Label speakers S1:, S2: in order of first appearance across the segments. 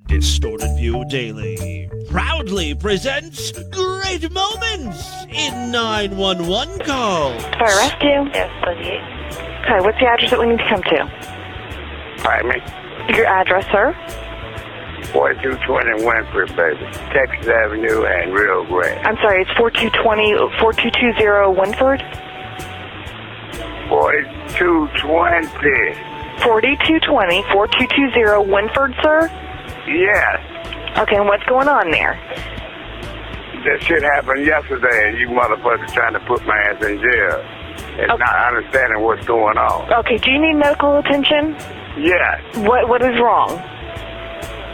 S1: Distorted View Daily proudly presents great moments in 911 calls.
S2: Can I arrest you?
S3: Yes, 38.
S2: Okay, what's the address that we need to come to?
S4: Pardon me?
S2: Your address, sir?
S4: 4220 Winfrey, baby. Texas Avenue and Rio Grande.
S2: I'm sorry, it's 4220 Winford?
S4: 4220.
S2: 4220 Winford, sir?
S4: Yes.
S2: Okay, and what's going on there?
S4: That shit happened yesterday, and you motherfuckers trying to put my ass in jail and not understanding what's going on.
S2: Okay, do you need medical attention?
S4: Yes.
S2: What is wrong?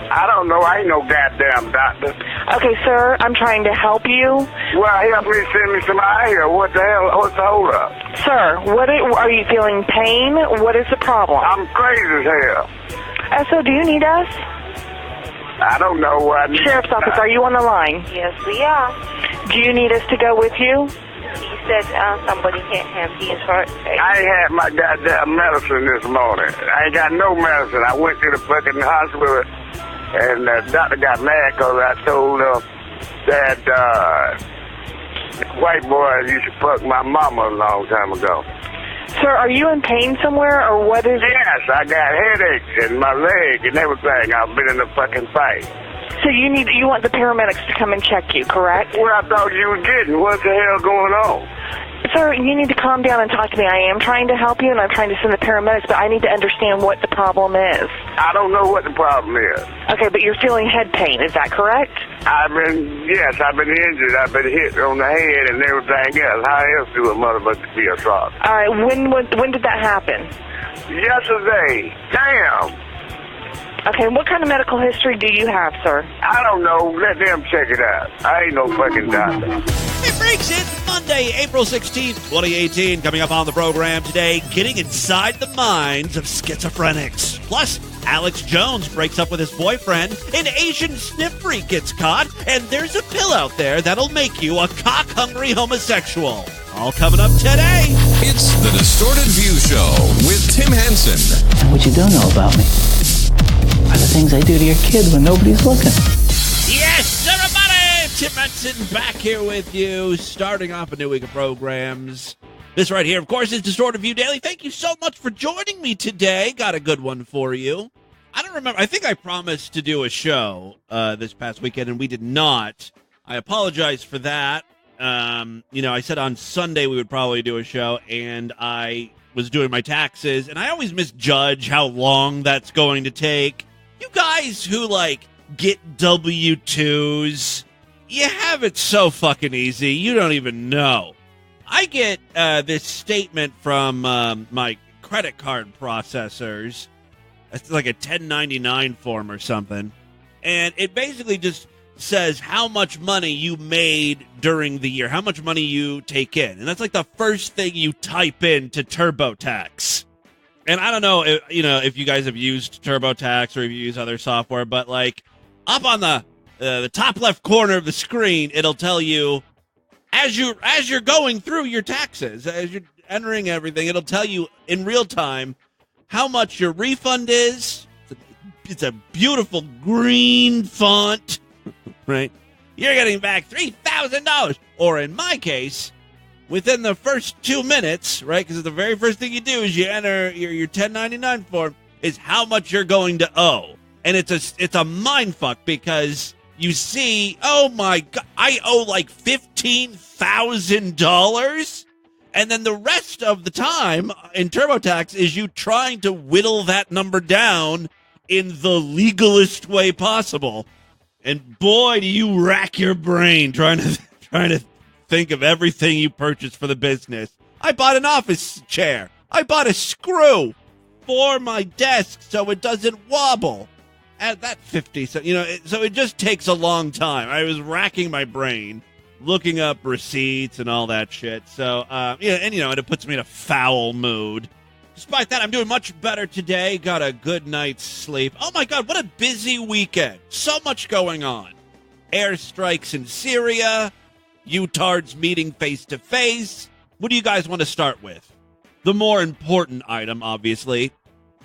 S4: I don't know. I ain't no goddamn doctor.
S2: Okay, sir, I'm trying to help you.
S4: Well, help me send me some out here. What the hell? What's the hold up?
S2: Sir, are you feeling pain? What is the problem?
S4: I'm crazy as hell.
S2: So do you need us?
S4: I don't know what I need.
S2: Sheriff's office, are you on the line?
S3: Yes, we are.
S2: Do you need us to go with you?
S3: You said somebody can't have these heart attacks.
S4: I ain't had my goddamn medicine this morning. I ain't got no medicine. I went to the fucking hospital, and the doctor got mad because I told him that white boy used to fuck my mama a long time ago.
S2: Sir, are you in pain somewhere, or what is it?
S4: Yes, I got headaches in my leg and everything. I've been in a fucking fight.
S2: So you want the paramedics to come and check you, correct?
S4: What I thought you was getting. What the hell going on?
S2: Sir, you need to calm down and talk to me. I am trying to help you, and I'm trying to send the paramedics, but I need to understand what the problem is.
S4: I don't know what the problem is.
S2: Okay, but you're feeling head pain, is that correct?
S4: I've been injured. I've been hit on the head and everything else. How else do a motherfucker be assaulted?
S2: All right, when did that happen?
S4: Yesterday. Damn.
S2: Okay, what kind of medical history do you have, sir?
S4: I don't know. Let them check it out. I ain't no fucking doctor.
S1: It breaks in Monday, April 16th, 2018. Coming up on the program today, getting inside the minds of schizophrenics. Plus, Alex Jones breaks up with his boyfriend, an Asian sniff freak gets caught, and there's a pill out there that'll make you a cock-hungry homosexual. All coming up today.
S5: It's the Distorted View Show with Tim Henson.
S6: And what you don't know about me are the things I do to your kid when nobody's looking.
S1: Yes, everybody! Tim Henson back here with you, starting off a new week of programs. This right here, of course, is Distorted View Daily. Thank you so much for joining me today. Got a good one for you. I don't remember. I think I promised to do a show this past weekend, and we did not. I apologize for that. I said on Sunday we would probably do a show, and I was doing my taxes, and I always misjudge how long that's going to take. You guys who, get W-2s, you have it so fucking easy, you don't even know. I get this statement from my credit card processors. It's like a 1099 form or something. And it basically just says how much money you made during the year, how much money you take in. And that's like the first thing you type into TurboTax. And I don't know if you guys have used TurboTax or if you use other software, but up on the top left corner of the screen, it'll tell you as you're going through your taxes, as you're entering everything, it'll tell you in real time how much your refund is. It's a beautiful green font, right? You're getting back $3,000, or in my case, within the first 2 minutes, right? Because the very first thing you do is you enter your 1099 form is how much you're going to owe. And it's a mind fuck because you see, oh my God, I owe $15,000. And then the rest of the time in TurboTax is you trying to whittle that number down in the legalist way possible. And boy, do you rack your brain trying to think of everything you purchased for the business. I bought an office chair. I bought a screw for my desk so it doesn't wobble. At that 50, so it just takes a long time. I was racking my brain, looking up receipts and all that shit. So, and it puts me in a foul mood. Despite that, I'm doing much better today. Got a good night's sleep. Oh my God, what a busy weekend. So much going on. Airstrikes in Syria, Utards meeting face to face. What do you guys want to start with? The more important item, obviously.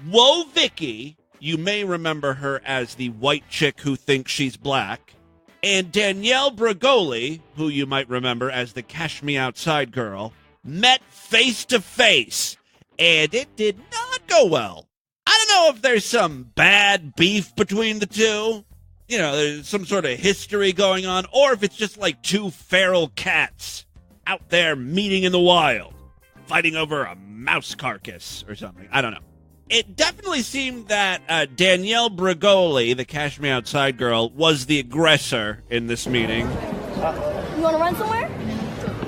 S1: Whoa, Vicky You may remember her as the white chick who thinks she's black. And Danielle Bregoli, who you might remember as the Cash Me Outside girl, met face to face. And it did not go well. I don't know if there's some bad beef between the two. You know, there's some sort of history going on. Or if it's just like two feral cats out there meeting in the wild, fighting over a mouse carcass or something. I don't know. It definitely seemed that Danielle Bregoli, the Cash Me Outside girl, was the aggressor in this meeting.
S7: You want to run somewhere?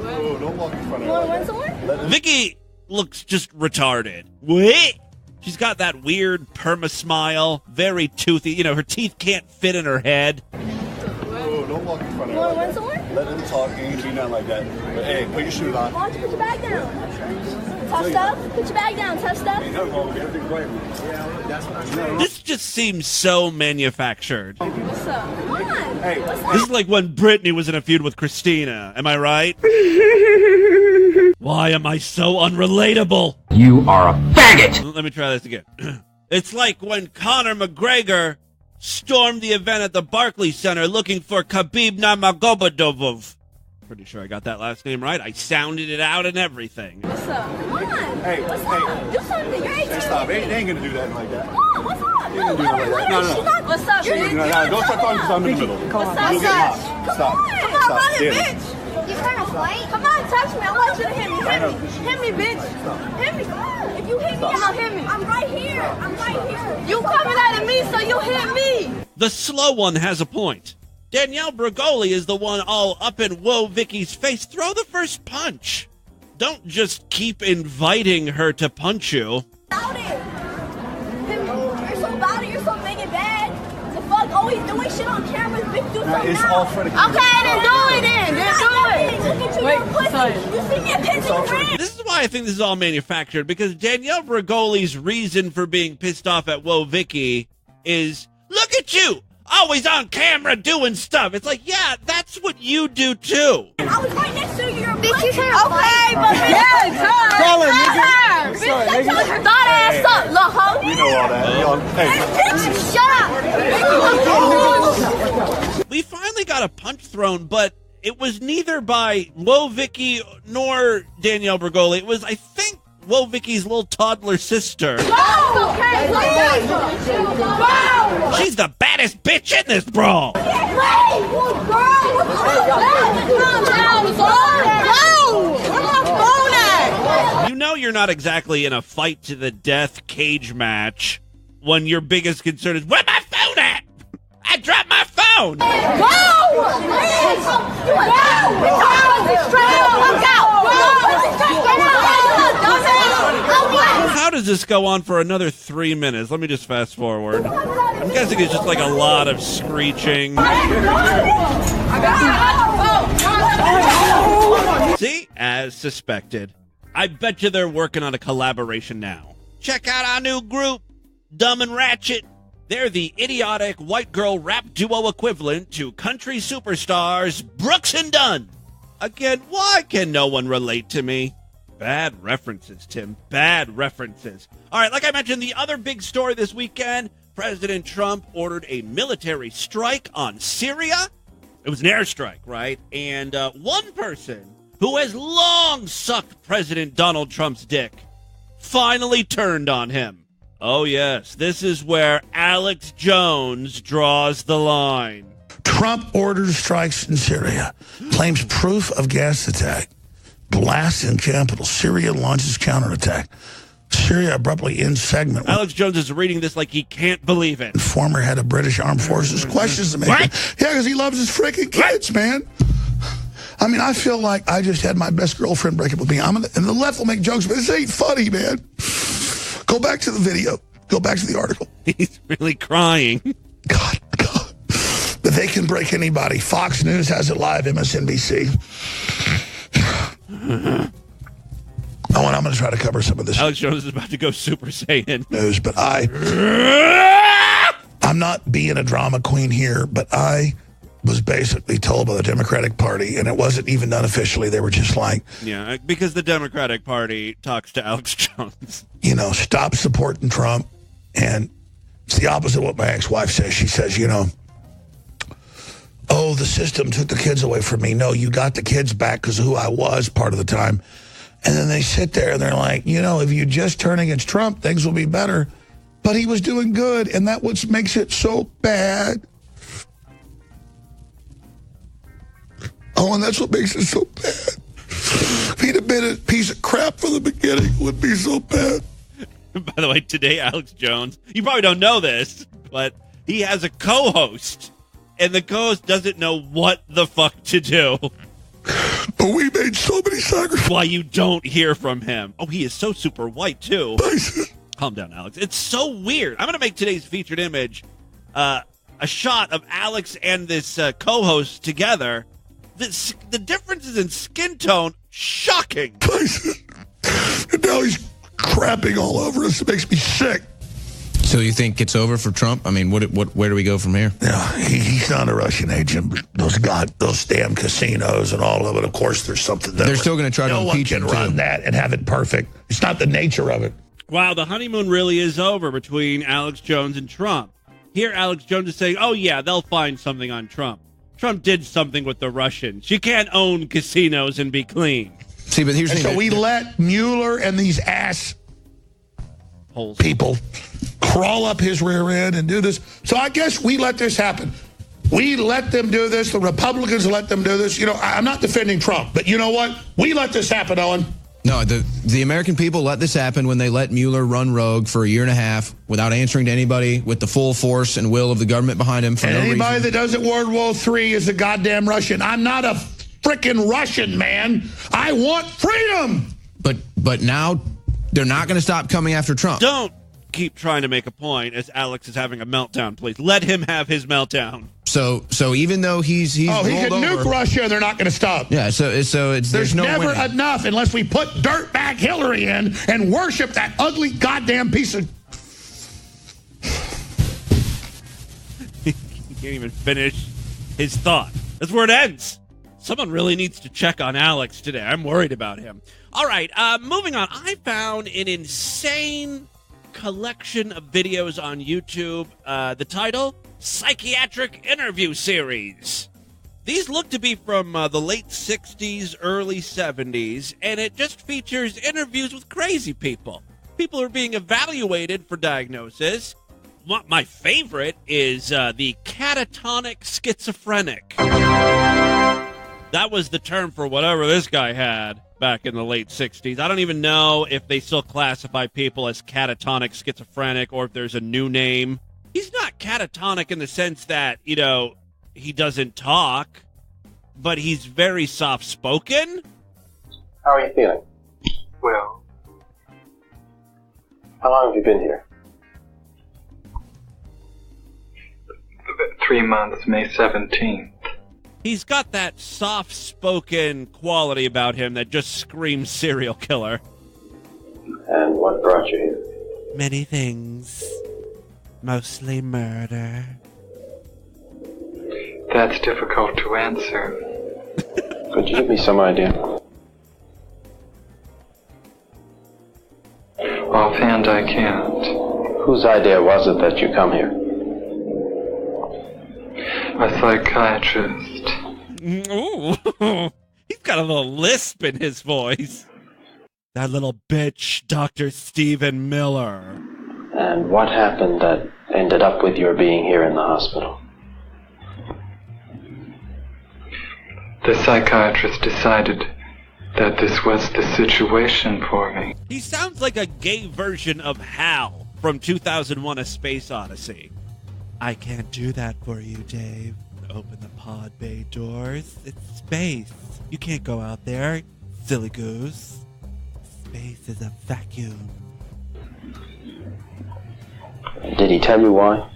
S8: No, don't walk in front of her.
S7: You want to run somewhere?
S1: Vicky looks just retarded. What? She's got that weird perma-smile, very toothy. You know, her teeth can't fit in her head.
S8: No, don't walk in front of her.
S7: You want to run somewhere?
S8: Let him talk. He ain't do nothing like that. But hey, put your shoes on.
S7: Why don't you put your bag down? Tough stuff? Put your bag down. Tough stuff?
S8: Ain't nothing wrong with everything right. Yeah, that's what I'm saying.
S1: This just seems so manufactured.
S7: What's up? Come on.
S8: Hey,
S7: What's up?
S1: This is like when Britney was in a feud with Christina. Am I right? Why am I so unrelatable?
S6: You are a faggot!
S1: Let me try this again. It's like when Conor McGregor stormed the event at the Barclays Center looking for Khabib Nurmagomedov. Pretty sure I got that last name right. I sounded it out and everything.
S7: What's up? Come on.
S8: Hey,
S7: What's
S8: hey.
S7: up? Do something. You're 18.
S8: Hey, stop. They ain't gonna do that like that.
S7: Come on. What's up?
S8: They ain't gonna do that like that. No, no.
S7: What's up,
S8: They ain't gonna do that. Don't start talking because I'm in the middle.
S7: What's up,
S8: You'll get
S7: son?
S8: lost. Stop.
S7: Come on,
S8: Stop.
S7: run it,
S8: Damn.
S7: bitch. You trying to fight? Come on, touch me. I want you to hit me. Hit me. Hit me, bitch. Hit me. Come on. If you hit me, I'll hit me. I'm right here. I'm right here. You coming out of me, so you hit me.
S1: The slow one has a point. Danielle Bregoli is the one all up in Whoa Vicky's face. Throw the first punch. Don't just keep inviting her to punch you.
S7: About it. Hit me. You're so about it. You're so big and bad. The fuck? Always doing shit on camera. Bitch, do something
S8: It's
S7: now.
S8: all for the
S7: Okay, then do it then. Then do it. Look at you, you're pussy. You see me a picture of red.
S1: This is why I think this is all manufactured, because Danielle Bregoli's reason for being pissed off at Whoa Vicky is, look at you, always on camera doing stuff. It's like, yeah, that's what you do too.
S7: I was right next to you. You're a
S3: Bitch, you trying to
S7: okay, but
S3: fight?
S8: Call her, nigga.
S7: Bitch, shut your thought ass up, little hoe.
S8: We know all that.
S7: Bitch, shut up.
S1: We finally got a punch thrown, but it was neither by Whoa Vicky nor Danielle Bregoli. It was, I think, Whoa Vicky's little toddler sister. She's the baddest bitch in this brawl. You know you're not exactly in a fight to the death cage match when your biggest concern is, where's my phone at? I dropped my phone. How does this go on for another 3 minutes? Let me just fast forward. I'm guessing it's just like a lot of screeching. See? As suspected. I bet you they're working on a collaboration now. Check out our new group, Dumb and Ratchet. They're the idiotic white girl rap duo equivalent to country superstars Brooks and Dunn. Again, why can no one relate to me? Bad references, Tim. Bad references. All right, like I mentioned, the other big story this weekend, President Trump ordered a military strike on Syria. It was an airstrike, right? And one person who has long sucked President Donald Trump's dick finally turned on him. Oh, yes, this is where Alex Jones draws the line.
S9: Trump orders strikes in Syria, claims proof of gas attack, blasts in capital. Syria launches counterattack. Syria abruptly ends segment.
S1: Alex Jones is reading this like he can't believe it.
S9: Former head of British Armed Forces questions the maker.
S1: What?
S9: Yeah, because he loves his freaking kids, man. I mean, I feel like I just had my best girlfriend break up with me. And the left will make jokes, but this ain't funny, man. Go back to the video. Go back to the article.
S1: He's really crying.
S9: God. But they can break anybody. Fox News has it live, MSNBC. I'm going to try to cover some of this
S1: Alex Jones is about to go Super Saiyan.
S9: news, but I'm not being a drama queen here, but I was basically told by the Democratic Party, and it wasn't even done officially. They were just like,
S1: Yeah, because the Democratic Party talks to Alex Jones.
S9: stop supporting Trump and It's the opposite of what my ex-wife says. She says, oh, the system took the kids away from me. No, you got the kids back because of who I was part of the time. And then they sit there and they're like, if you just turn against Trump, things will be better. But he was doing good, and that's what makes it so bad. Oh, and that's what makes it so bad. If he'd have been a piece of crap from the beginning, it would be so bad.
S1: By the way, today, Alex Jones, you probably don't know this, but he has a co-host, and the co-host doesn't know what the fuck to do.
S9: But we made so many sacrifices.
S1: Why you don't hear from him. Oh, he is so super white, too. Calm down, Alex. It's so weird. I'm going to make today's featured image a shot of Alex and this co-host together. The differences in skin tone, shocking.
S9: And now he's crapping all over us. It makes me sick.
S10: So you think it's over for Trump? I mean, where do we go from here?
S9: Yeah, he's not a Russian agent. Those damn casinos and all of it. Of course, there's something there.
S10: They're still going to try to impeach him.
S9: No one can run that and have it perfect. It's not the nature of it.
S1: Wow, the honeymoon really is over between Alex Jones and Trump. Here, Alex Jones is saying, oh, yeah, they'll find something on Trump. Trump did something with the Russians. You can't own casinos and be clean.
S10: See, but here's the thing.
S9: So we let Mueller and these ass
S1: holes
S9: people crawl up his rear end and do this. So I guess we let this happen. We let them do this. The Republicans let them do this. I'm not defending Trump, but you know what? We let this happen, Owen.
S10: No, the American people let this happen when they let Mueller run rogue for a year and a half without answering to anybody, with the full force and will of the government behind him for no reason.
S9: Anybody that doesn't World War III is a goddamn Russian. I'm not a freaking Russian, man. I want freedom.
S10: But now they're not going to stop coming after Trump.
S1: Don't keep trying to make a point as Alex is having a meltdown, please. Let him have his meltdown.
S10: So even though he's
S9: he
S10: rolled
S9: can nuke
S10: over,
S9: Russia, they're not going to stop.
S10: Yeah, there's no
S9: never
S10: winning.
S9: enough unless we put dirtbag Hillary in and worship that ugly goddamn piece of...
S1: He can't even finish his thought. That's where it ends. Someone really needs to check on Alex today. I'm worried about him. All right, moving on. I found an insane collection of videos on YouTube. The title, Psychiatric Interview Series. These look to be from the late 60s, early 70s, and it just features interviews with crazy people. People are being evaluated for diagnosis. My favorite is the Catatonic Schizophrenic. That was the term for whatever this guy had back in the late 60s. I don't even know if they still classify people as catatonic schizophrenic or if there's a new name. He's not catatonic in the sense that, he doesn't talk, but he's very soft-spoken.
S11: How are you feeling?
S12: Well.
S11: How long have you been here?
S12: 3 months, May 17th.
S1: He's got that soft-spoken quality about him that just screams serial killer.
S11: And what brought you here?
S1: Many things. Mostly murder.
S12: That's difficult to answer.
S11: Could you give me some idea?
S12: Offhand, I can't.
S11: Whose idea was it that you come here?
S12: A psychiatrist.
S1: Ooh. He's got a little lisp in his voice. That little bitch, Dr. Stephen Miller.
S11: And what happened that ended up with your being here in the hospital?
S12: The psychiatrist decided that this was the situation for me.
S1: He sounds like a gay version of Hal from 2001: A Space Odyssey. I can't do that for you, Dave. Open the pod bay doors. It's space. You can't go out there, silly goose. Space is a vacuum.
S11: Did he tell you why?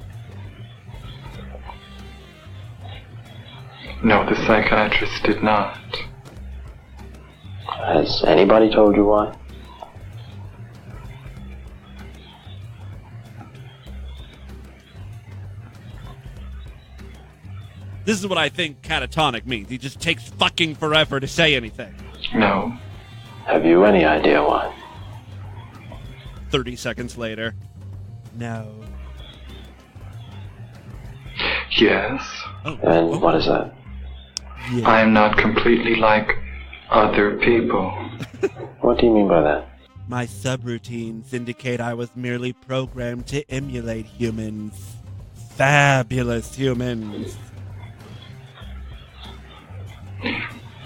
S12: No, the psychiatrist did not.
S11: Has anybody told you why?
S1: This is what I think catatonic means. He just takes fucking forever to say anything.
S12: No.
S11: Have you any idea why?
S1: 30 seconds later. No.
S12: Yes.
S11: And what is that?
S1: Yeah.
S12: I am not completely like other people.
S11: What do you mean by that?
S1: My subroutines indicate I was merely programmed to emulate humans. Fabulous humans.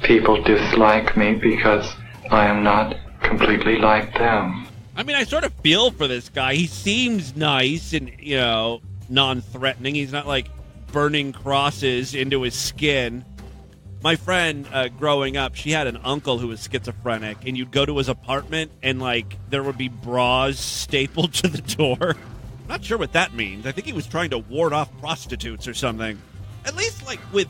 S12: People dislike me because I am not completely like them.
S1: I mean, I sort of feel for this guy. He seems nice and, non-threatening. He's not, like, burning crosses into his skin. My friend, growing up, she had an uncle who was schizophrenic, and you'd go to his apartment, and, like, there would be bras stapled to the door. Not sure what that means. I think he was trying to ward off prostitutes or something. At least, like, with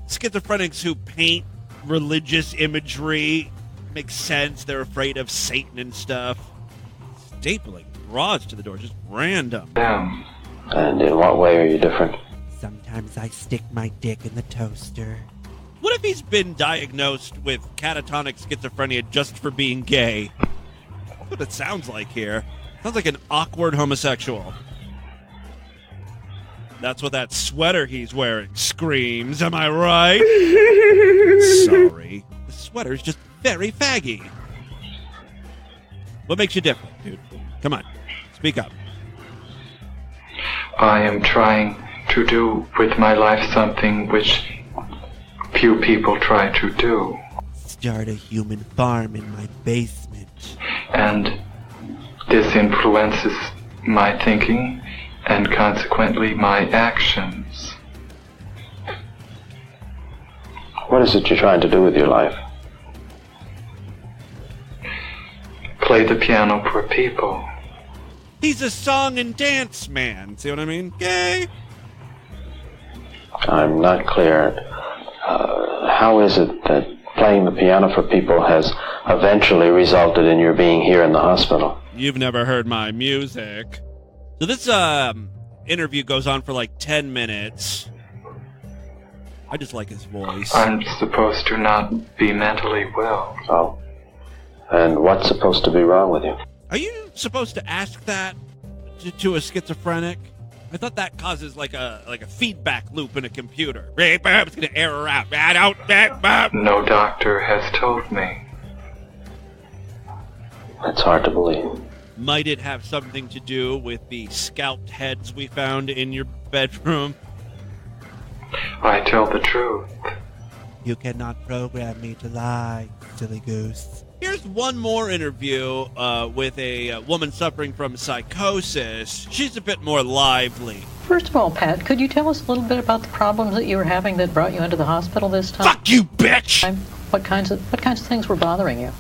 S1: schizophrenics who paint religious imagery, makes sense. They're afraid of Satan and stuff. Stapling bras to the door, just random.
S12: Them.
S11: And in what way are you different?
S1: Sometimes I stick my dick in the toaster. What if he's been diagnosed with catatonic schizophrenia just for being gay? That's what it sounds like here. Sounds like an awkward homosexual. That's what that sweater he's wearing screams, am I right? Sorry. The sweater's just very faggy. What makes you different, dude? Come on, speak up.
S12: I am trying to do with my life something which few people try to do.
S1: Start a human farm in my basement.
S12: And this influences my thinking and consequently my actions.
S11: What is it you're trying to do with your life?
S12: Play the piano for people.
S1: He's a song and dance man. See what I mean? Gay.
S11: I'm not clear. How is it that playing the piano for people has eventually resulted in your being here in the hospital?
S1: You've never heard my music. So this interview goes on for like 10 minutes. I just like his voice.
S12: I'm supposed to not be mentally well.
S11: Oh. And what's supposed to be wrong with you?
S1: Are you supposed to ask that to a schizophrenic? I thought that causes like a feedback loop in a computer. It's going to error out.
S12: No doctor has told me.
S11: That's hard to believe.
S1: Might it have something to do with the scalped heads we found in your bedroom?
S12: I tell the truth.
S1: You cannot program me to lie, silly goose. Here's one more interview with a woman suffering from psychosis. She's a bit more lively.
S13: First of all, Pat, could you tell us a little bit about the problems that you were having that brought you into the hospital this time?
S1: Fuck you, bitch!
S13: What kinds of things were bothering you?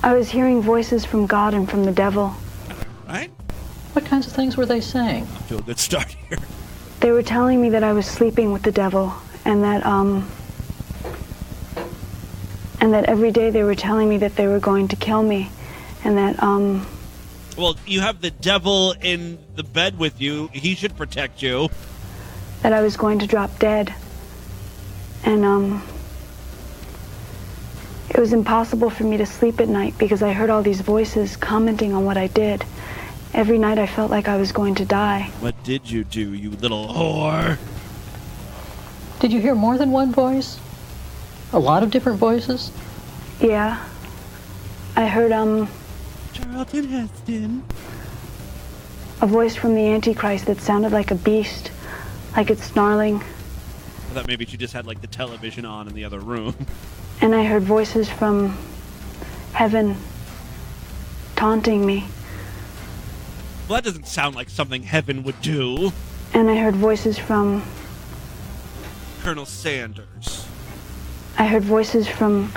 S7: I was hearing voices from God and from the devil.
S1: Right?
S13: What kinds of things were they saying?
S1: Off to a good start here.
S7: They were telling me that I was sleeping with the devil, and that every day they were telling me that they were going to kill me, and that
S1: Well, you have the devil in the bed with you. He should protect you.
S7: That I was going to drop dead. And it was impossible for me to sleep at night because I heard all these voices commenting on what I did. Every night I felt like I was going to die.
S1: What did you do, you little whore?
S13: Did you hear more than one voice? A lot of different voices?
S7: Yeah. I heard,
S1: Charlton Heston.
S7: A voice from the Antichrist that sounded like a beast. Like it's snarling.
S1: I thought maybe she just had, like, the television on in the other room.
S7: And I heard voices from heaven taunting me.
S1: Well, that doesn't sound like something heaven would do.
S7: And I heard voices from...
S1: Colonel Sanders.
S7: I heard voices from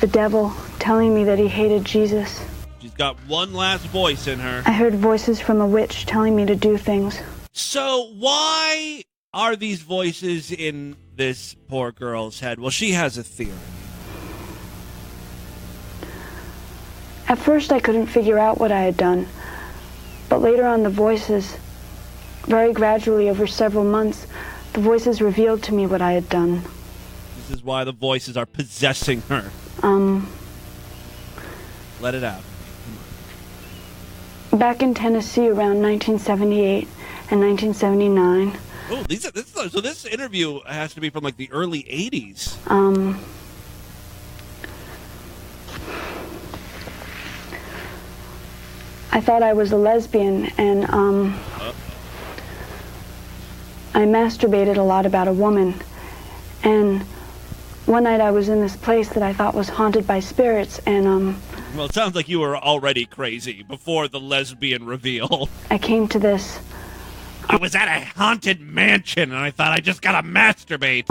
S7: the devil telling me that he hated Jesus.
S1: She's got one last voice in her.
S7: I heard voices from a witch telling me to do things.
S1: So why are these voices in this poor girl's head? Well, she has a theory.
S7: At first I couldn't figure out what I had done. But later on the voices, very gradually over several months, the voices revealed to me what I had done.
S1: This is why the voices are possessing her. Let it out.
S7: Back in Tennessee around 1978 and 1979,
S1: Oh, so this interview has to be from like the early 80s.
S7: I thought I was a lesbian, and I masturbated a lot about a woman. And one night I was in this place that I thought was haunted by spirits, and
S1: Well, it sounds like you were already crazy before the lesbian reveal.
S7: I came to this.
S1: I was at a haunted mansion, and I thought I just gotta masturbate.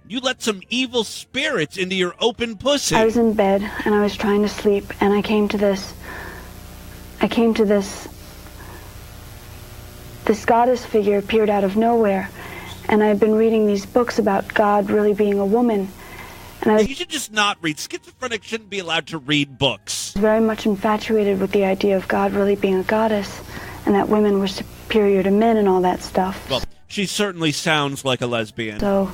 S1: You let some evil spirits into your open pussy.
S7: I was in bed, and I was trying to sleep, and I came to this. This goddess figure appeared out of nowhere, and I had been reading these books about God really being a woman. And
S1: You should just not read. Schizophrenic shouldn't be allowed to read books.
S7: I was very much infatuated with the idea of God really being a goddess, and that women were superior to men and all that stuff.
S1: Well, she certainly sounds like a lesbian.
S7: So,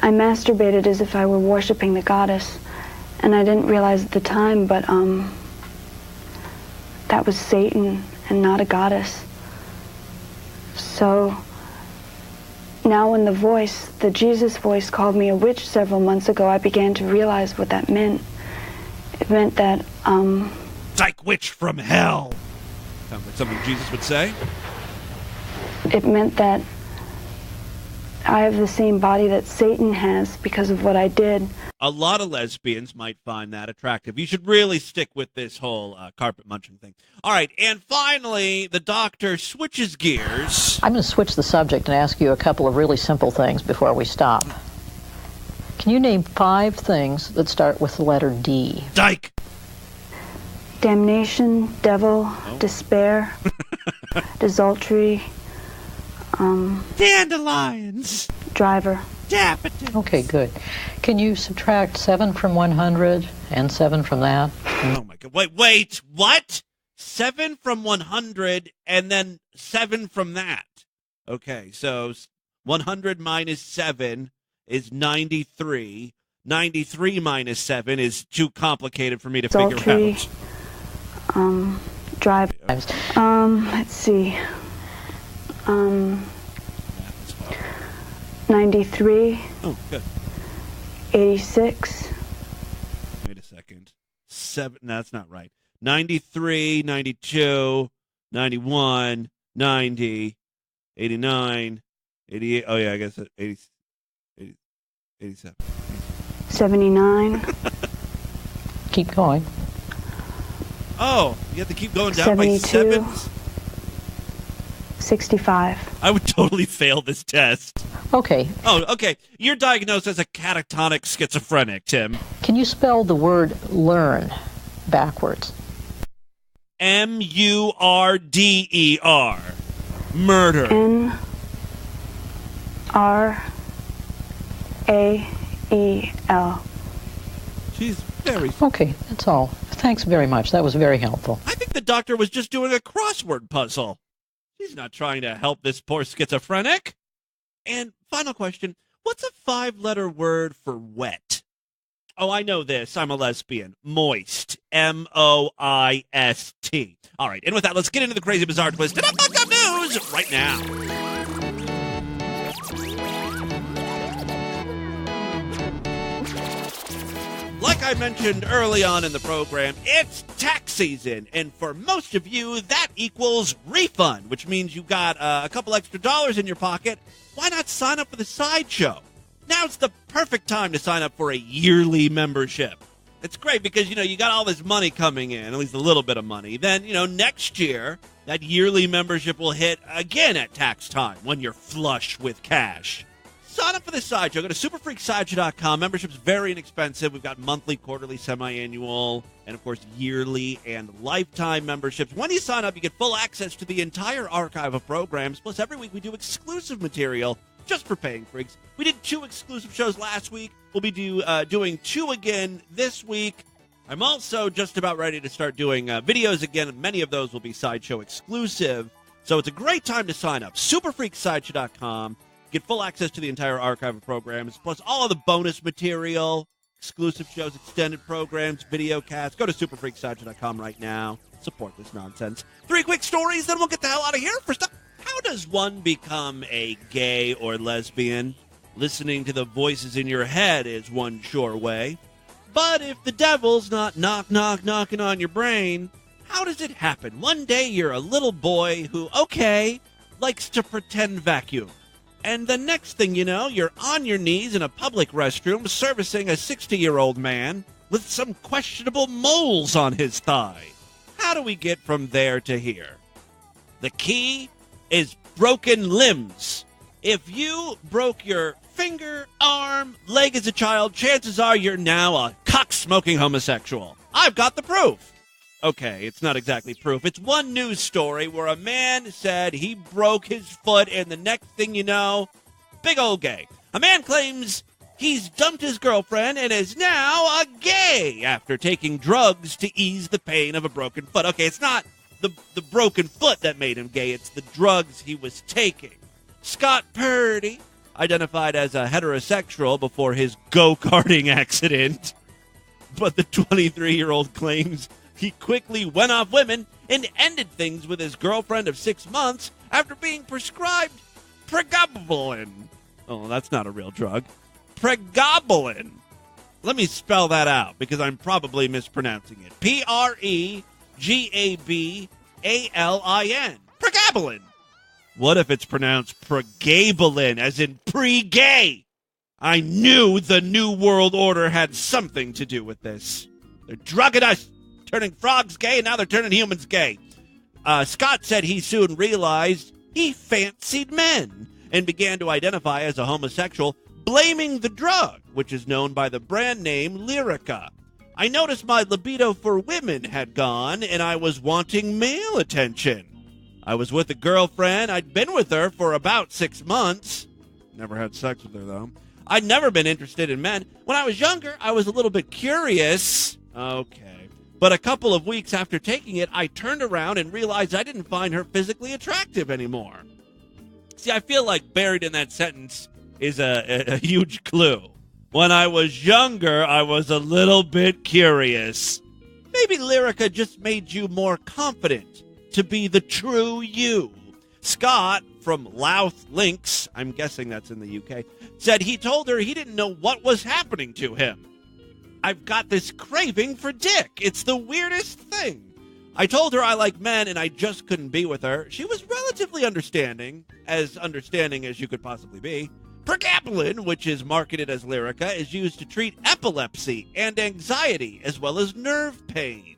S7: I masturbated as if I were worshiping the goddess, and I didn't realize at the time, but that was Satan and not a goddess. So now when the Jesus voice called me a witch several months ago, I began to realize what that meant. It meant that,
S1: Psych witch from hell. Sounds like something Jesus would say.
S7: It meant that I have the same body that Satan has because of what I did.
S1: A lot of lesbians might find that attractive. You should really stick with this whole carpet munching thing. All right, and finally, the doctor switches gears.
S13: I'm going to switch the subject and ask you a couple of really simple things before we stop. Can you name 5 things that start with the letter D?
S1: Dyke.
S7: Damnation, devil, despair, desultory,
S1: dandelions,
S7: driver.
S1: Daffodils.
S13: Okay, good. Can you subtract 7 from 100 and 7 from that?
S1: Oh my God! Wait! What? 7 from 100 and then 7 from that. Okay, so 100 minus 7 is 93. 93 minus 7 is too complicated for me to figure out.
S7: Drive. Let's see. 93.
S1: Oh, good.
S7: 86.
S1: Wait a second. 7. No, that's not right. 93, 92, 91, 90, 89, 88. Oh, yeah, I guess 80, 87.
S7: 79.
S13: Keep going.
S1: Oh, you have to keep going down
S7: 72.
S1: by 7s?
S7: 65.
S1: I would totally fail this test.
S13: Okay.
S1: Oh, okay. You're diagnosed as a catatonic schizophrenic, Tim.
S13: Can you spell the word learn backwards?
S1: M-U-R-D-E-R. Murder.
S7: N-R-A-E-L.
S1: She's very...
S13: Okay, that's all. Thanks very much. That was very helpful.
S1: I think the doctor was just doing a crossword puzzle. She's not trying to help this poor schizophrenic. And final question, what's a 5-letter word for wet? Oh, I know this. I'm a lesbian. Moist. M-O-I-S-T. All right, and with that, let's get into the crazy, bizarre twist and up news right now. Like I mentioned early on in the program, it's tax season, and for most of you, that equals refund, which means you got a couple extra dollars in your pocket. Why not sign up for the Sideshow? Now's the perfect time to sign up for a yearly membership. It's great because, you got all this money coming in, at least a little bit of money. Then, next year, that yearly membership will hit again at tax time when you're flush with cash. Sign up for the Sideshow. Go to superfreaksideshow.com. Membership's very inexpensive. We've got monthly, quarterly, semi-annual, and, of course, yearly and lifetime memberships. When you sign up, you get full access to the entire archive of programs. Plus, every week we do exclusive material just for paying freaks. We did 2 exclusive shows last week. We'll be doing 2 again this week. I'm also just about ready to start doing videos again, and many of those will be Sideshow exclusive. So it's a great time to sign up. Superfreaksideshow.com. Get full access to the entire archive of programs, plus all of the bonus material, exclusive shows, extended programs, video casts. Go to superfreaksideshow.com right now. Support this nonsense. 3 quick stories, then we'll get the hell out of here. First up, how does one become a gay or lesbian? Listening to the voices in your head is one sure way. But if the devil's not knocking on your brain, how does it happen? One day you're a little boy who, likes to pretend vacuum. And the next thing you know, you're on your knees in a public restroom servicing a 60-year-old man with some questionable moles on his thigh. How do we get from there to here? The key is broken limbs. If you broke your finger, arm, leg as a child, chances are you're now a cock-smoking homosexual. I've got the proof. Okay, it's not exactly proof. It's one news story where a man said he broke his foot, and the next thing you know, big old gay. A man claims he's dumped his girlfriend and is now a gay after taking drugs to ease the pain of a broken foot. Okay, it's not the broken foot that made him gay. It's the drugs he was taking. Scott Purdy, identified as a heterosexual before his go-karting accident, but the 23-year-old claims he quickly went off women and ended things with his girlfriend of 6 months after being prescribed pregabalin. Oh, that's not a real drug. Pregabalin. Let me spell that out because I'm probably mispronouncing it. Pregabalin. Pregabalin. What if it's pronounced pregabalin, as in pre-gay? I knew the New World Order had something to do with this. They're drugging us, turning frogs gay, and now they're turning humans gay. Scott said he soon realized he fancied men and began to identify as a homosexual, blaming the drug, which is known by the brand name Lyrica. I noticed my libido for women had gone, and I was wanting male attention. I was with a girlfriend. I'd been with her for about 6 months. Never had sex with her, though. I'd never been interested in men. When I was younger, I was a little bit curious. Okay. But a couple of weeks after taking it, I turned around and realized I didn't find her physically attractive anymore. See, I feel like buried in that sentence is a huge clue. When I was younger, I was a little bit curious. Maybe Lyrica just made you more confident to be the true you. Scott from Louth Links, I'm guessing that's in the UK, said he told her he didn't know what was happening to him. I've got this craving for dick. It's the weirdest thing. I told her I like men and I just couldn't be with her. She was relatively understanding as you could possibly be. Pregabalin, which is marketed as Lyrica, is used to treat epilepsy and anxiety as well as nerve pain.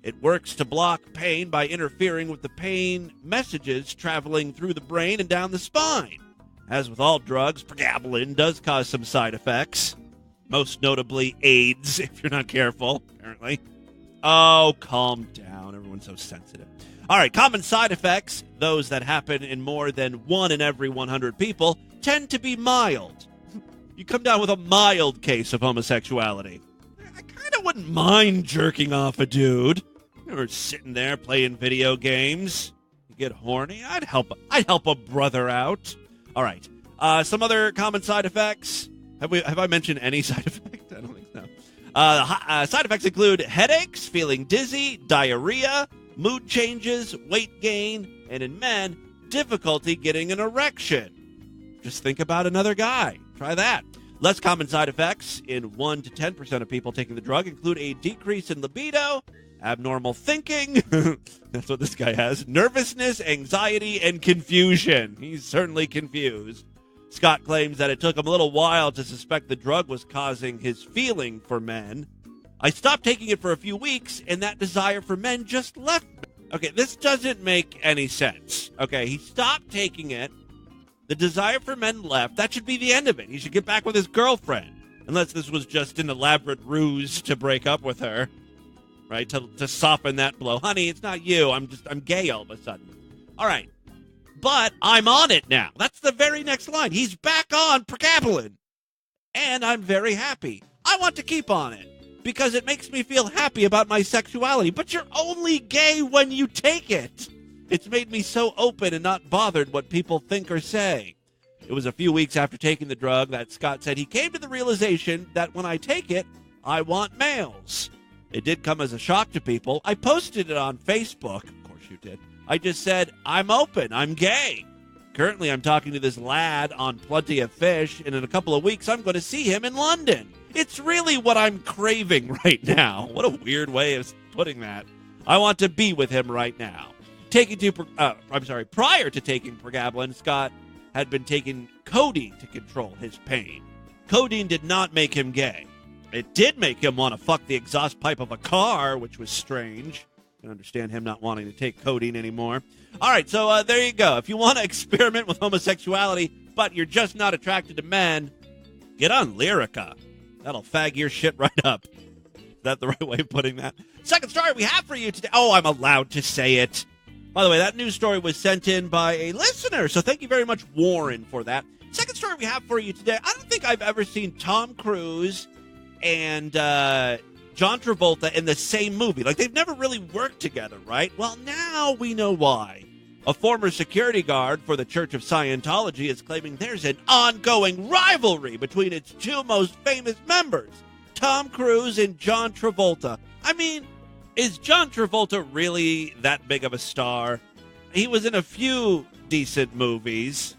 S1: It works to block pain by interfering with the pain messages traveling through the brain and down the spine. As with all drugs, pregabalin does cause some side effects, most notably AIDS, if you're not careful, apparently. Oh, calm down. Everyone's so sensitive. All right, common side effects, those that happen in more than 1 in every 100 people, tend to be mild. You come down with a mild case of homosexuality. I kind of wouldn't mind jerking off a dude. Or sitting there playing video games. You get horny? I'd help a brother out. All right. Some other common side effects. Have I mentioned any side effect? I don't think so. Side effects include headaches, feeling dizzy, diarrhea, mood changes, weight gain, and in men, difficulty getting an erection. Just think about another guy. Try that. Less common side effects in 1 to 10% of people taking the drug include a decrease in libido, abnormal thinking, that's what this guy has, nervousness, anxiety, and confusion. He's certainly confused. Scott claims that it took him a little while to suspect the drug was causing his feeling for men. I stopped taking it for a few weeks, and that desire for men just left me. Okay, this doesn't make any sense. Okay, he stopped taking it. The desire for men left. That should be the end of it. He should get back with his girlfriend, unless this was just an elaborate ruse to break up with her. Right, to soften that blow. Honey, it's not you. I'm gay all of a sudden. All right. But I'm on it now. That's the very next line. He's back on pregabalin. And I'm very happy. I want to keep on it because it makes me feel happy about my sexuality. But you're only gay when you take it. It's made me so open and not bothered what people think or say. It was a few weeks after taking the drug that Scott said he came to the realization that when I take it, I want males. It did come as a shock to people. I posted it on Facebook. Of course you did. I just said, I'm open. I'm gay. Currently, I'm talking to this lad on Plenty of Fish, and in a couple of weeks, I'm going to see him in London. It's really what I'm craving right now. What a weird way of putting that. I want to be with him right now. Prior to taking pregabalin, Scott had been taking codeine to control his pain. Codeine did not make him gay. It did make him want to fuck the exhaust pipe of a car, which was strange. I can understand him not wanting to take codeine anymore. All right, so there you go. If you want to experiment with homosexuality, but you're just not attracted to men, get on Lyrica. That'll fag your shit right up. Is that the right way of putting that? Second story we have for you today. Oh, I'm allowed to say it. By the way, that news story was sent in by a listener, so thank you very much, Warren, for that. Second story we have for you today. I don't think I've ever seen Tom Cruise and John Travolta in the same movie. Like, they've never really worked together, right? Well, now we know why. A former security guard for the Church of Scientology is claiming there's an ongoing rivalry between its two most famous members, Tom Cruise and John Travolta. I mean, is John Travolta really that big of a star? He was in a few decent movies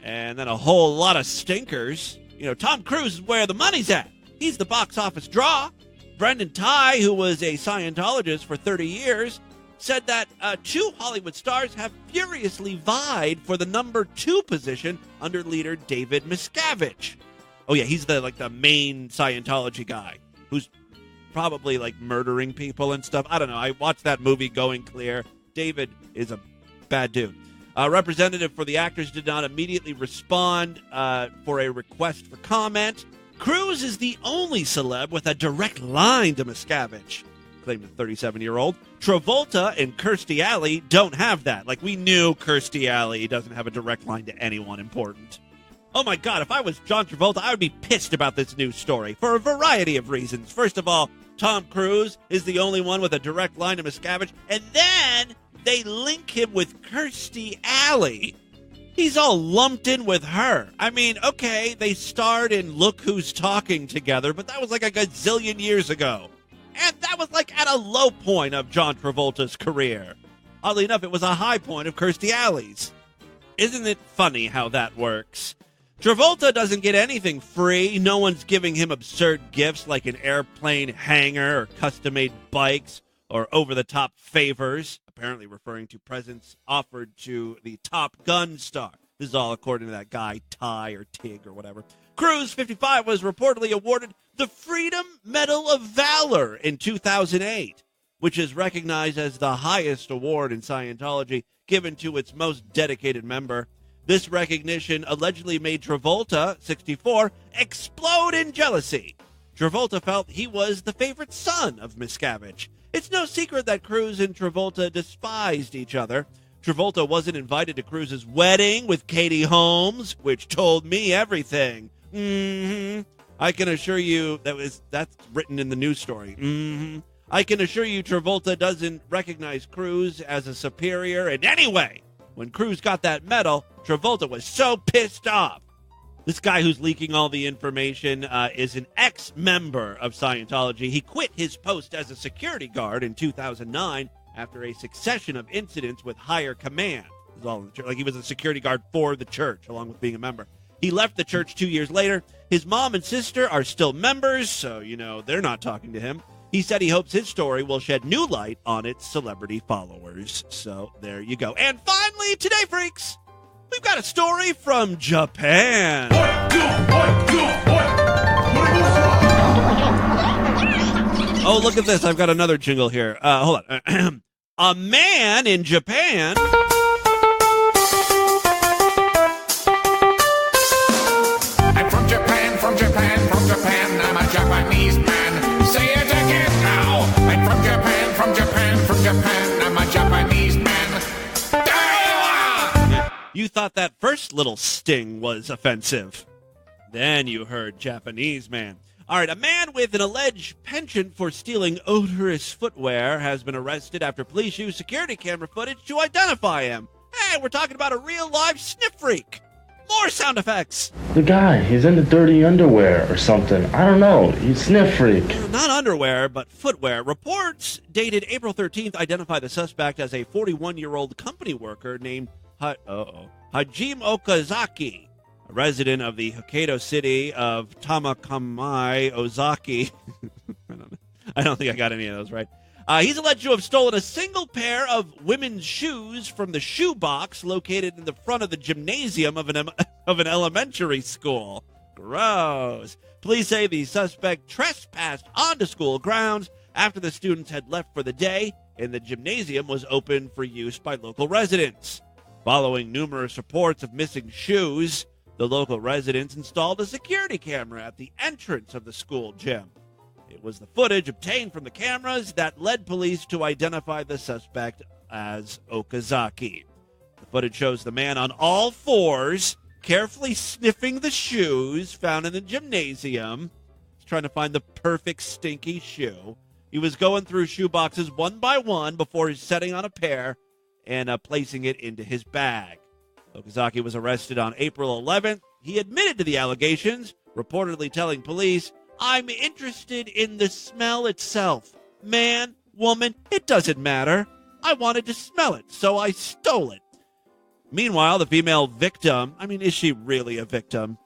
S1: and then a whole lot of stinkers. You know, Tom Cruise is where the money's at. He's the box office draw. Brendan Ty, who was a Scientologist for 30 years, said that two Hollywood stars have furiously vied for the number 2 position under leader David Miscavige. Oh, yeah, he's the main Scientology guy who's probably, murdering people and stuff. I don't know. I watched that movie, Going Clear. David is a bad dude. A representative for the actors did not immediately respond for a request for comment. Cruise is the only celeb with a direct line to Miscavige, claimed the 37-year-old. Travolta and Kirstie Alley don't have that. We knew Kirstie Alley doesn't have a direct line to anyone important. Oh my God, if I was John Travolta, I would be pissed about this news story for a variety of reasons. First of all, Tom Cruise is the only one with a direct line to Miscavige, and then they link him with Kirstie Alley. He's all lumped in with her. I mean, okay, they starred in Look Who's Talking together, but that was a gazillion years ago. And that was at a low point of John Travolta's career. Oddly enough, it was a high point of Kirstie Alley's. Isn't it funny how that works? Travolta doesn't get anything free. No one's giving him absurd gifts like an airplane hangar or custom-made bikes or over-the-top favors, apparently referring to presents offered to the Top Gun star. This is all according to that guy, Ty or Tig or whatever. Cruise, 55, was reportedly awarded the Freedom Medal of Valor in 2008, which is recognized as the highest award in Scientology given to its most dedicated member. This recognition allegedly made Travolta, 64, explode in jealousy. Travolta felt he was the favorite son of Miscavige. It's no secret that Cruise and Travolta despised each other. Travolta wasn't invited to Cruise's wedding with Katie Holmes, which told me everything. I can assure you that's written in the news story. I can assure you Travolta doesn't recognize Cruise as a superior in any way. When Cruise got that medal, Travolta was so pissed off. This guy who's leaking all the information is an ex-member of Scientology. He quit his post as a security guard in 2009 after a succession of incidents with higher command. It was all in the church. He was a security guard for the church, along with being a member. He left the church 2 years later. His mom and sister are still members, so, they're not talking to him. He said he hopes his story will shed new light on its celebrity followers. So there you go. And finally, today, freaks, we've got a story from Japan. Oh, look at this. I've got another jingle here. Hold on. A man in Japan...
S14: I'm from Japan, from Japan, from Japan. I'm a Japanese man. Say it again now. I'm from Japan, from Japan, from Japan. I'm a Japanese man.
S1: You thought that first little sting was offensive. Then you heard Japanese man. All right, a man with an alleged penchant for stealing odorous footwear has been arrested after police used security camera footage to identify him. Hey, we're talking about a real live sniff freak. more sound effects.
S15: The guy, he's in the dirty underwear or something. I don't know. He's sniff freak.
S1: Not underwear, but footwear. Reports dated April 13th identify the suspect as a 41-year-old company worker named Hajime Okazaki, a resident of the Hokkaido city of Tamakamai, Ozaki. I don't think I got any of those right. He's alleged to have stolen a single pair of women's shoes from the shoe box located in the front of the gymnasium of an elementary school. Gross. Police say the suspect trespassed onto school grounds after the students had left for the day, and the gymnasium was open for use by local residents. Following numerous reports of missing shoes, the local residents installed a security camera at the entrance of the school gym. It was the footage obtained from the cameras that led police to identify the suspect as Okazaki. The footage shows the man on all fours, carefully sniffing the shoes found in the gymnasium. He's trying to find the perfect stinky shoe. He was going through shoe boxes one by one before setting on a pair and placing it into his bag. Okazaki was arrested on April 11th. He admitted to the allegations, reportedly telling police, "I'm interested in the smell itself. Man, woman, it doesn't matter. I wanted to smell it, so I stole it." Meanwhile, the female victim, is she really a victim?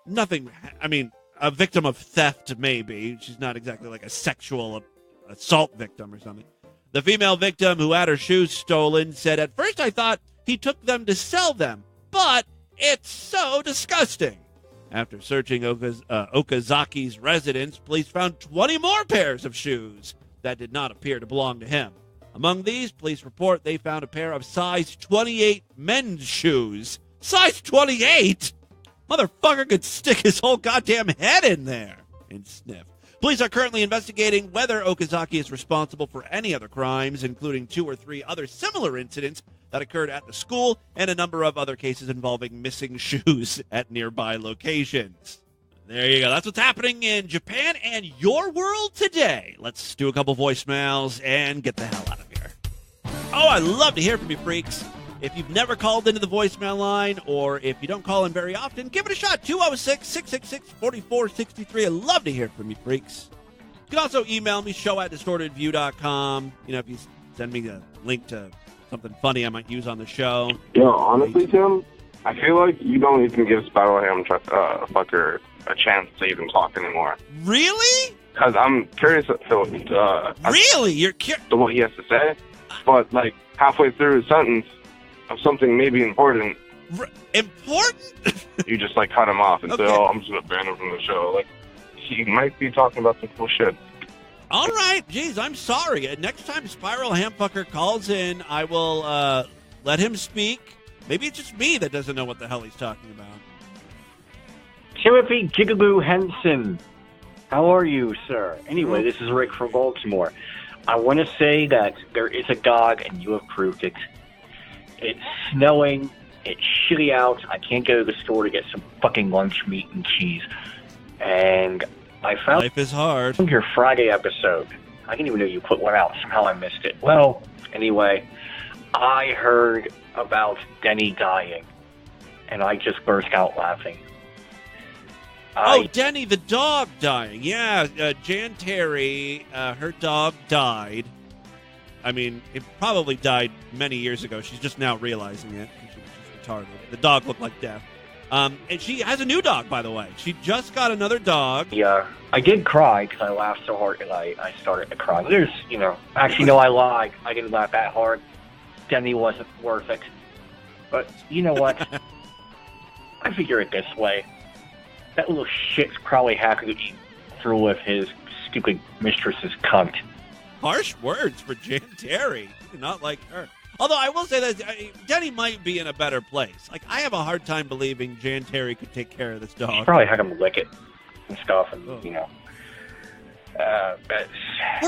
S1: A victim of theft, maybe. She's not exactly like a sexual assault victim or something. The female victim who had her shoes stolen said, "At first I thought he took them to sell them, but it's so disgusting." After searching Okazaki's residence, police found 20 more pairs of shoes that did not appear to belong to him. Among these, police report they found a pair of size 28 men's shoes. Size 28? Motherfucker could stick his whole goddamn head in there and sniff. Police are currently investigating whether Okazaki is responsible for any other crimes, including 2 or 3 other similar incidents that occurred at the school and a number of other cases involving missing shoes at nearby locations. There you go. That's what's happening in Japan and your world today. Let's do a couple voicemails and get the hell out of here. Oh, I love to hear from you, freaks. If you've never called into the voicemail line, or if you don't call in very often, give it a shot. 206-666-4463. I love to hear from you, freaks. You can also email me, show@distortedview.com. If you send me a link to something funny I might use on the show.
S16: Yo, honestly, Tim, I feel like you don't even give Spiral Ham Fucker a chance to even talk anymore.
S1: Really?
S16: Because I'm curious
S1: really? You're curious?
S16: To what he has to say, but like halfway through his sentence of something maybe important.
S1: Important?
S16: You just like cut him off and say, "Oh, I'm just gonna ban him from the show." Like he might be talking about some cool shit.
S1: All right, geez, I'm sorry. Next time Spiral Hamfucker calls in, I will let him speak. Maybe it's just me that doesn't know what the hell he's talking about.
S17: Timothy Jigaboo Henson, how are you, sir? Anyway, this is Rick from Baltimore. I want to say that there is a God, and you have proved it. It's snowing. It's shitty out. I can't go to the store to get some fucking lunch meat and cheese. And I found
S1: life is hard.
S17: Your Friday episode. I didn't even know you put one out. Somehow I missed it. Well, anyway, I heard about Denny dying, and I just burst out laughing.
S1: Denny the dog dying. Yeah, Jan Terry, her dog died. It probably died many years ago. She's just now realizing it. She's retarded. The dog looked like death. And she has a new dog, by the way. She just got another dog.
S17: Yeah, I did cry because I laughed so hard and I started to cry. There's, actually, no, I lied. I didn't laugh that hard. Denny wasn't worth it. But you know what? I figure it this way. That little shit's probably happy to eat through with his stupid mistress's cunt.
S1: Harsh words for Jan Terry. You do not like her. Although I will say that Denny might be in a better place. Like, I have a hard time believing Jan Terry could take care of this dog.
S17: She probably had him lick it and stuff, and
S1: Where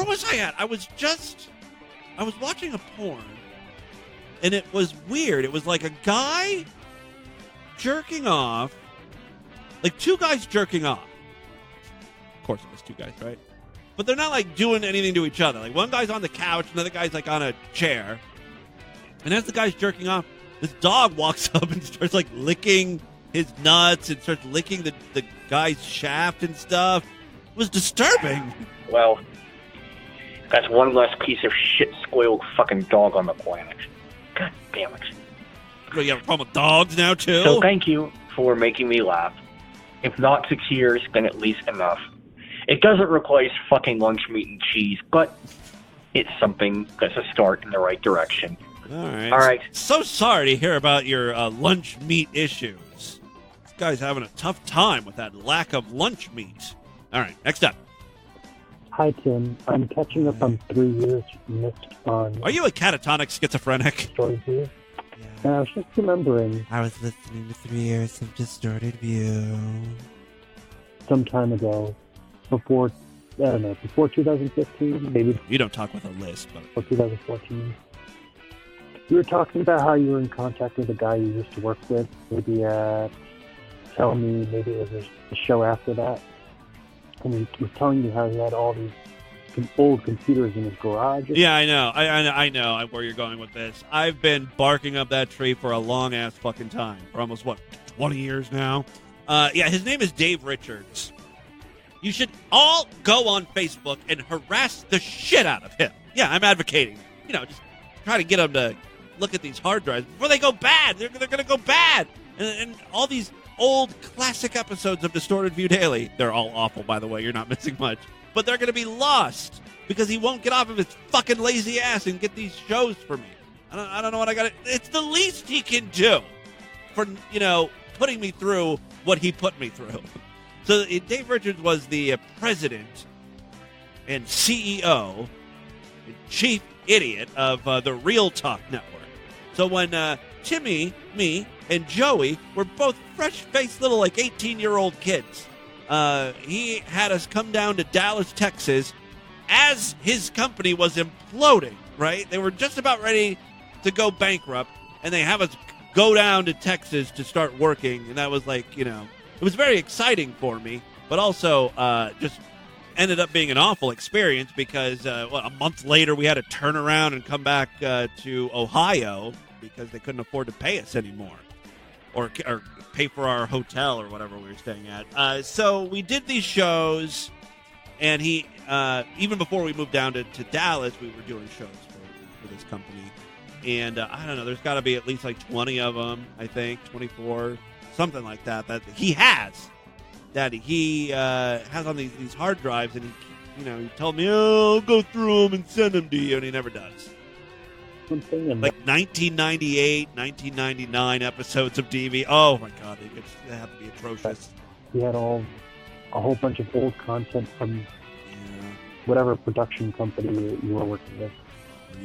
S1: was I at? I was watching a porn, and it was weird. It was like a guy jerking off, like 2 guys jerking off. Of course, it was 2 guys, right? But they're not like doing anything to each other. Like, one guy's on the couch, another guy's like on a chair. And as the guy's jerking off, this dog walks up and starts like licking his nuts and starts licking the guy's shaft and stuff. It was disturbing.
S17: Well, that's one less piece of shit squealed fucking dog on the planet. God damn it.
S1: Well, you have a problem with dogs now, too?
S17: So thank you for making me laugh. If not to tears, then at least enough. It doesn't replace fucking lunch meat and cheese, but it's something that's a start in the right direction.
S1: All right.
S17: All right.
S1: So sorry to hear about your lunch meat issues. This guy's having a tough time with that lack of lunch meat. All right, next up.
S18: Hi, Tim. I'm catching up on 3 years missed on...
S1: Are you a catatonic schizophrenic?
S18: Story View. And I was just remembering...
S1: I was listening to 3 years of Distorted View.
S18: Some time ago, before 2015, maybe...
S1: You don't talk with a list, but...
S18: Or 2014. You were talking about how you were in contact with a guy you used to work with. Maybe tell me, maybe it was a show after that. And he was telling you how he had all these old computers in his garage.
S1: Yeah, I know. I know where you're going with this. I've been barking up that tree for a long-ass fucking time. For almost, 20 years now? Yeah, his name is Dave Richards. You should all go on Facebook and harass the shit out of him. Yeah, I'm advocating. Just try to get him to look at these hard drives before they go bad. They're going to go bad. And all these old classic episodes of Distorted View Daily, they're all awful, by the way. You're not missing much. But they're going to be lost because he won't get off of his fucking lazy ass and get these shows for me. I don't know what I got to... It's the least he can do for, putting me through what he put me through. So Dave Richards was the president and CEO and chief idiot of the Real Talk Network. So when Timmy, me, and Joey were both fresh-faced little, 18-year-old kids, he had us come down to Dallas, Texas, as his company was imploding, right? They were just about ready to go bankrupt, and they have us go down to Texas to start working, and that was it was very exciting for me, but also just ended up being an awful experience because a month later we had to turn around and come back to Ohio because they couldn't afford to pay us anymore or pay for our hotel or whatever we were staying at. So we did these shows, and he even before we moved down to Dallas, we were doing shows for this company. And I don't know, there's got to be at least 20 of them, I think, 24, something like that he has. That he has on these hard drives, and he told me, I'll go through them and send them to you, and he never does. 1998, 1999 episodes of TV. Oh my God, they have to be atrocious.
S18: He had a whole bunch of old content from whatever production company you were working with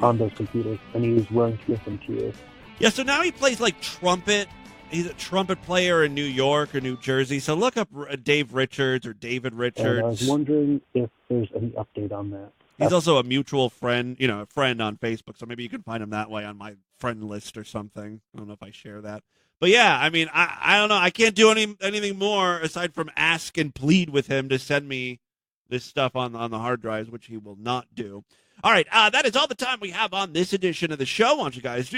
S18: on those computers, and he was willing to give them to you.
S1: Yeah, so now he plays trumpet. He's a trumpet player in New York or New Jersey. So look up Dave Richards or David Richards.
S18: And I was wondering if there's any update on that.
S1: He's also a mutual friend, a friend on Facebook. So maybe you can find him that way on my friend list or something. I don't know if I share that. But yeah, I mean, I don't know. I can't do anything more aside from ask and plead with him to send me this stuff on the hard drives, which he will not do. All right, that is all the time we have on this edition of the show. Why don't you guys do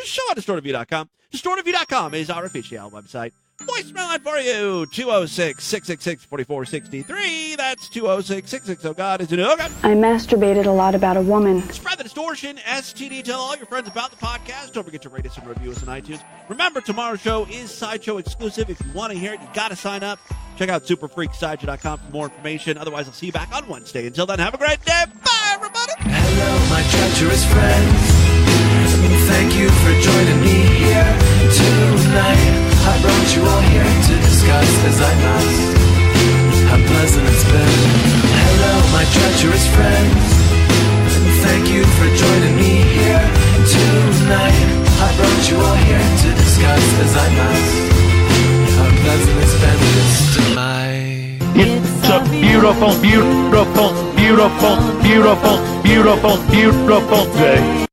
S1: show at DistortedView.com. DistortedView.com is our official website. Voicemail line for you, 206-666-4463. That's 206-660-GOD is an God.
S7: I masturbated a lot about a woman.
S1: Spread the distortion, STD. Tell all your friends about the podcast. Don't forget to rate us and review us on iTunes. Remember, tomorrow's show is Sideshow exclusive. If you want to hear it, you got to sign up. Check out superfreaksideshow.com for more information. Otherwise, I'll see you back on Wednesday. Until then, have a great day. Bye, everybody.
S19: Hello, my treacherous friends. Thank you for joining me here tonight. I brought you all here to discuss, as I must, how pleasant it's been. Hello, my treacherous friends. Thank you for joining me here tonight. I brought you all here to discuss, as I must, how pleasant it's been this tonight.
S20: It's a beautiful, beautiful, beautiful, beautiful, beautiful, beautiful day.